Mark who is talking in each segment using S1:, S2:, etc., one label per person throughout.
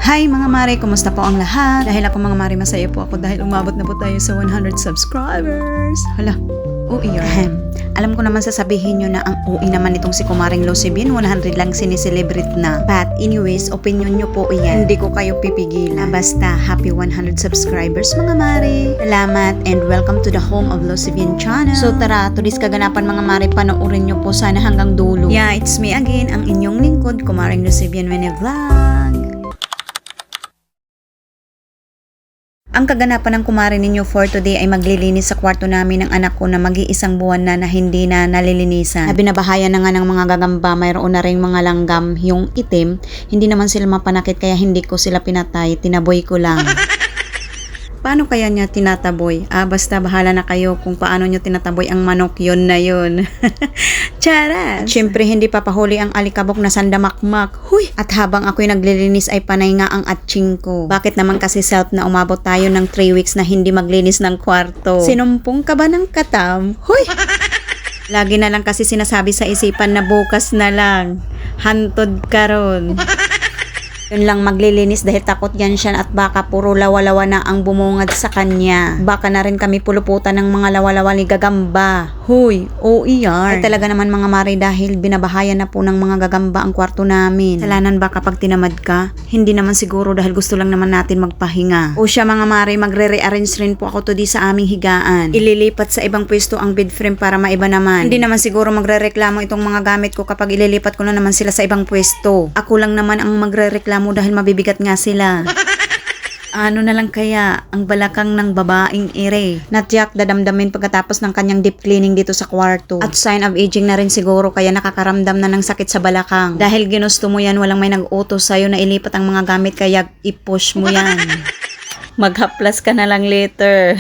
S1: Hi mga mare, kumusta po ang lahat? Dahil ako mga mare, masaya po ako dahil umabot na po tayo sa 100 subscribers. Hala, yan. Alam ko naman sasabihin nyo na ang UI naman itong si Kumaring Lucibin, 100 lang sinicelebrate na. But anyways, opinion nyo po yan. Hindi ko kayo pipigilan. Basta, happy 100 subscribers mga mare. Salamat and welcome to the home of Lucibin channel. So tara, today's kaganapan mga mare, panoorin nyo po sana hanggang dulo. Yeah, it's me again, ang inyong lingkod, Kumaring Lucibin Vlog. Ang kaganapan ng kumare ninyo for today ay maglilinis sa kwarto namin ng anak ko na mag-iisang buwan na hindi na nalilinisan. Na binabahayan na nga ng mga gagamba, mayroon na rin mga langgam, yung itim. Hindi naman sila mapanakit kaya hindi ko sila pinatay, tinaboy ko lang. Paano kaya niya tinataboy? Basta bahala na kayo kung paano niyo tinataboy ang manok, yon na yon. Charas! Siyempre hindi papahuli ang alikabok na sandamakmak. Huy! At habang ako'y naglilinis ay panay nga ang atching ko. Bakit naman kasi self na umabot tayo ng 3 weeks na hindi maglinis ng kwarto? Sinumpong ka ba ng katam? Huy! Lagi na lang kasi sinasabi sa isipan na bukas na lang. Hantod ka ron. Yun lang maglilinis dahil takot yan siya at baka puro lawa-lawa na ang bumungad sa kanya. Baka na rin kami puluputan ng mga lawa-lawa ni gagamba. Huy, OER. Ay talaga naman mga mare dahil binabahayan na po ng mga gagamba ang kwarto namin. Salanan ba kapag tinamad ka? Hindi naman siguro dahil gusto lang naman natin magpahinga. O siya mga mare, magre-rearrange rin po ako today sa aming higaan. Ililipat sa ibang pwesto ang bed frame para maiba naman. Hindi naman siguro magre-reklamo itong mga gamit ko kapag ililipat ko na naman sila sa ibang pwesto. Ako lang naman ang magre-reklamo mo dahil mabibigat nga sila. Ano na lang kaya ang balakang ng babaeng ire? Natyak dadamdamin pagkatapos ng kanyang deep cleaning dito sa kwarto. At sign of aging na rin siguro kaya nakakaramdam na ng sakit sa balakang. Dahil ginusto mo yan, walang may nag-utos sa'yo na ilipat ang mga gamit kaya i-push mo yan. Maghaplas ka na lang later.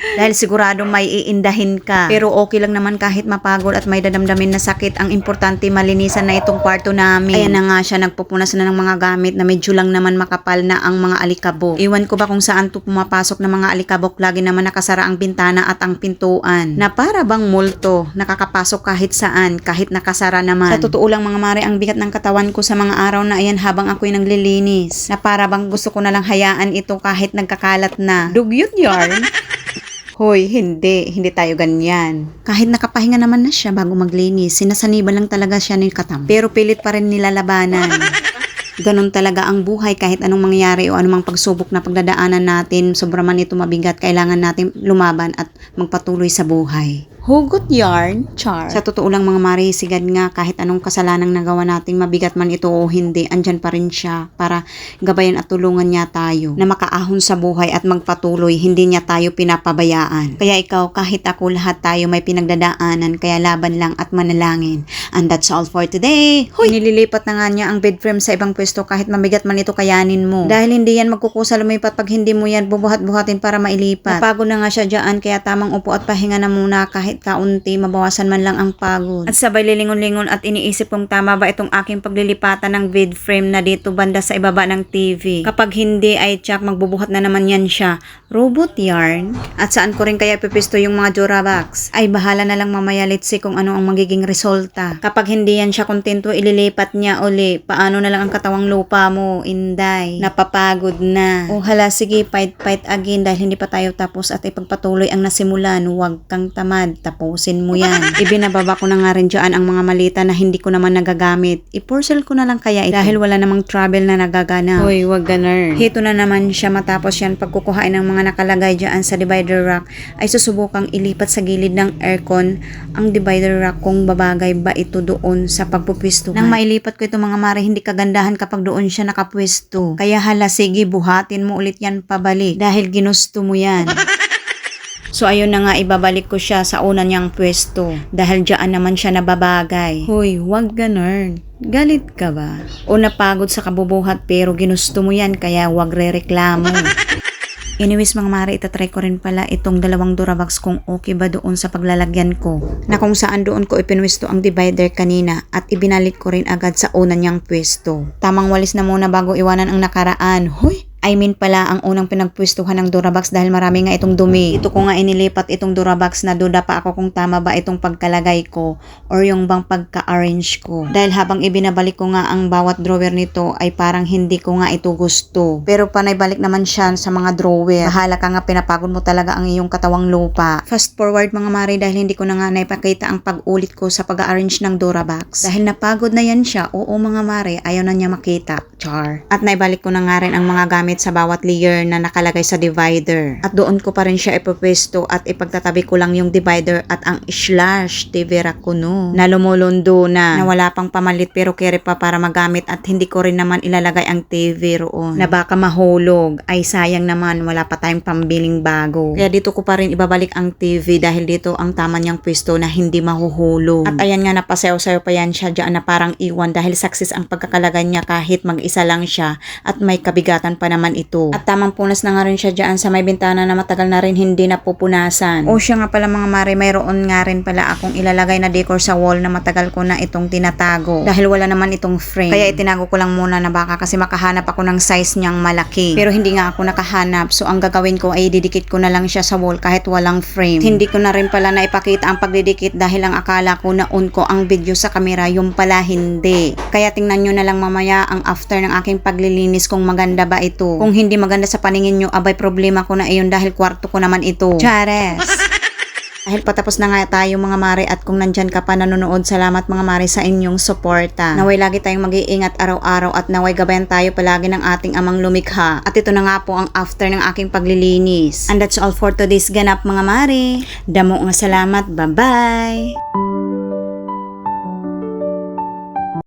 S1: Dahil siguradong may iindahin ka. Pero okay lang naman kahit mapagod at may dadamdamin na sakit. Ang importante malinisan na itong kwarto namin. Ayan na nga siya, nagpupunas na ng mga gamit na medyo lang naman makapal na ang mga alikabok. Iwan ko ba kung saan to pumapasok ng mga alikabok. Lagi naman nakasara ang bintana at ang pintuan. Na para bang multo, nakakapasok kahit saan, kahit nakasara naman. Sa totoo lang mga mare, ang bigat ng katawan ko sa mga araw na ayan habang ako'y naglilinis. Na para bang gusto ko na lang hayaan ito kahit nagkakalat na. Dugyot yarn. Hoy, hindi tayo ganyan. Kahit nakapahinga naman na siya bago maglinis, sinasaniban lang talaga siya ni katam. Pero pilit pa rin nilalabanan. Ganon talaga ang buhay kahit anong mangyari o anumang pagsubok na pagdadaanan natin, sobra man ito mabigat, kailangan natin lumaban at magpatuloy sa buhay. Hugot yarn, char. Sa totoo lang mga mare, sigad nga kahit anong kasalanang nagawa nating mabigat man ito o hindi, andyan pa rin siya para gabayan at tulungan niya tayo na makaahon sa buhay at magpatuloy, hindi niya tayo pinapabayaan. Kaya ikaw, kahit ako, lahat tayo may pinagdadaanan, kaya laban lang at manalangin. And that's all for today. Hoy! Nililipat na nga niya ang bed frame sa ibang pwesto kahit mabigat man ito, kayanin mo. Dahil hindi yan magkukusa lumipat pag hindi mo yan bubuhat-buhatin para mailipat. Napagod na nga siya dyan, kaya tamang upo at pahinga na muna kahit kaunti, mabawasan man lang ang pagod. At sabay lilingon-lingon at iniisip kong tama ba itong aking paglilipatan ng bed frame na dito banda sa ibaba ng TV. Kapag hindi ay tsak, magbubuhat na naman yan siya. Robot yarn? At saan ko rin kaya ipipisto yung mga Durabox? Ay bahala na lang mamaya, let's see kung ano ang magiging resulta. Kapag hindi yan siya kontento, ililipat niya uli. Paano na lang ang katawang lupa mo, Inday? Napapagod na. O hala, sige, fight again dahil hindi pa tayo tapos at ipagpatuloy ang nasimulan. Huwag kang tamad. Tapusin mo yan. Ibinababa ko na nga rin dyan ang mga malita na hindi ko naman nagagamit. I-porcel ko na lang kaya ito dahil wala namang travel na nagagana. Hoy, wag ganar. Hito na naman siya, matapos yan pagkukuhain ng mga nakalagay dyan sa divider rack ay susubukang ilipat sa gilid ng aircon ang divider rack kung babagay ba ito doon sa pagpupwesto. Nang mailipat ko ito mga mare, hindi kagandahan kapag doon siya nakapwesto. Kaya hala, sige, buhatin mo ulit yan pabalik dahil ginusto mo yan. So ayun na nga, ibabalik ko siya sa una niyang pwesto dahil diyan naman siya nababagay. Hoy, wag ganun. Galit ka ba? O napagod sa kabubuhat pero ginusto mo yan kaya wag rereklamo. Anyways mga mare, itatry ko rin pala itong 2 Durabox kung okay ba doon sa paglalagyan ko. Na kung saan doon ko ipinwesto ang divider kanina at ibinalik ko rin agad sa una niyang pwesto. Tamang walis na muna bago iwanan ang nakaraan. Hoy! I mean pala ang unang pinagpwestuhan ng Durabox dahil marami nga itong dumi. Ito ko nga inilipat itong Durabox na duda pa ako kung tama ba itong pagkalagay ko or yung bang pagka-arrange ko. Dahil habang ibinabalik ko nga ang bawat drawer nito ay parang hindi ko nga ito gusto. Pero panay balik naman siya sa mga drawer. Bahala ka nga, pinapagod mo talaga ang iyong katawang lupa. Fast forward mga mare dahil hindi ko na nga naipakita ang pag-ulit ko sa pag-arrange ng Durabox. Dahil napagod na yan siya, oo mga mare, ayaw na niya makita. Char. At naibalik ko na nga rin ang mga gamit sa bawat layer na nakalagay sa divider. At doon ko pa rin siya ipupwesto at ipagtatabi ko lang yung divider at ang slash TV rack ko no, na lumulundo na wala pang pamalit pero kere pa para magamit at hindi ko rin naman ilalagay ang TV roon na baka mahulog. Ay sayang naman, wala pa tayong pambiling bago. Kaya dito ko pa rin ibabalik ang TV dahil dito ang tama niyang pwesto na hindi mahuhulog. At ayan nga, napasayaw-sayaw pa yan siya dyan na parang iwan dahil success ang pagkakalagay niya kahit mag-isa lang siya at may kabigatan pa naman ito. At tamang punas na nga rin siya dyan sa may bintana na matagal na rin hindi napupunasan. O siya nga pala mga mare, mayroon nga rin pala akong ilalagay na decor sa wall na matagal ko na itong tinatago. Dahil wala naman itong frame. Kaya itinago ko lang muna na baka kasi makahanap ako ng size niyang malaki. Pero hindi nga ako nakahanap. So ang gagawin ko ay didikit ko na lang siya sa wall kahit walang frame. Hindi ko na rin pala na ipakita ang pagdidikit dahil ang akala ko na on ko ang video sa kamera, yung pala hindi. Kaya tingnan nyo na lang mamaya ang after ng aking paglilinis kung maganda ba ito. Kung hindi maganda sa paningin nyo, abay problema ko na iyon dahil kwarto ko naman ito. Chares! Dahil patapos na nga tayo mga mare at kung nandyan ka pa nanonood, salamat mga mare sa inyong suporta. Naway lagi tayong mag-iingat araw-araw at naway gabayan tayo palagi ng ating amang lumikha. At ito na nga po ang after ng aking paglilinis. And that's all for today's ganap mga mare. Damo nga salamat. Bye-bye!